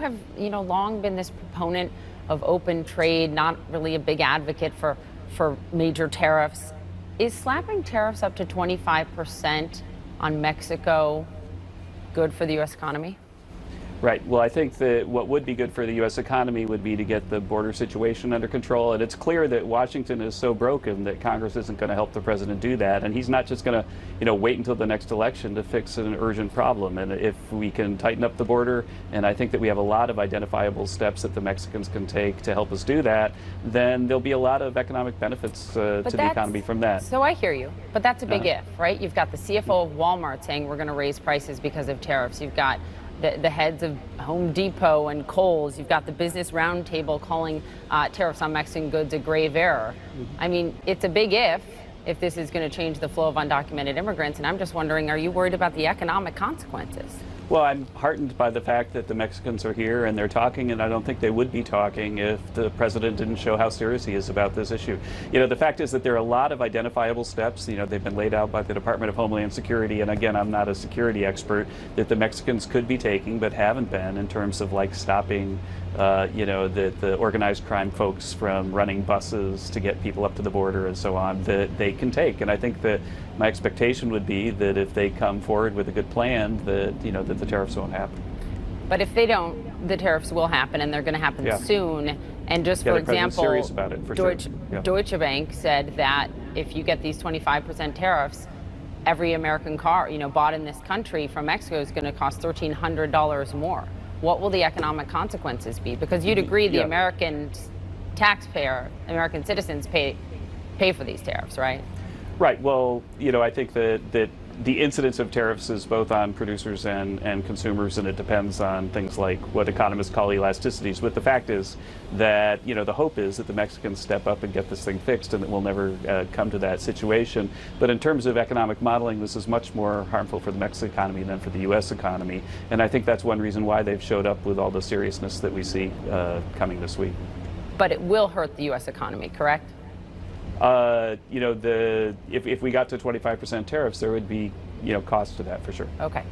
have, long been this proponent of open trade, not really a big advocate for major tariffs. Is slapping tariffs up to 25% on Mexico good for the U.S. economy? Right. Well, I think that what would be good for the U.S. economy would be to get the border situation under control. And it's clear that Washington is so broken that Congress isn't going to help the president do that. And he's not just going to, wait until the next election to fix an urgent problem. And if we can tighten up the border, and I think that we have a lot of identifiable steps that the Mexicans can take to help us do that, then there'll be a lot of economic benefits to the economy from that. So I hear you, but that's a big if, right? You've got the CFO of Walmart saying we're going to raise prices because of tariffs. You've got the heads of Home Depot and Kohl's. You've got the Business Roundtable calling tariffs on Mexican goods a grave error. I mean, it's a big if this is going to change the flow of undocumented immigrants. And I'm just wondering, are you worried about the economic consequences? Well, I'm heartened by the fact that the Mexicans are here and they're talking, and I don't think they would be talking if the president didn't show how serious he is about this issue. The fact is that there are a lot of identifiable steps, they've been laid out by the Department of Homeland Security, and again, I'm not a security expert, that the Mexicans could be taking but haven't been, in terms of like stopping the organized crime folks from running buses to get people up to the border and so on, that they can take. And I think that my expectation would be that if they come forward with a good plan, that that the tariffs won't happen. But if they don't, the tariffs will happen, and they're going to happen soon. And just for example, serious about it, for Deutsche Bank said that if you get these 25% tariffs, every American car bought in this country from Mexico is going to cost $1,300 more. What will the economic consequences be? Because you'd agree the American taxpayer, American citizens pay for these tariffs, right? Right. Well, I think that the incidence of tariffs is both on producers and consumers, and it depends on things like what economists call elasticities. But the fact is that, the hope is that the Mexicans step up and get this thing fixed, and that we'll never come to that situation. But in terms of economic modeling, this is much more harmful for the Mexican economy than for the U.S. economy. And I think that's one reason why they've showed up with all the seriousness that we see coming this week. But it will hurt the U.S. economy, correct? If we got to 25% tariffs, there would be, cost to that for sure. Okay.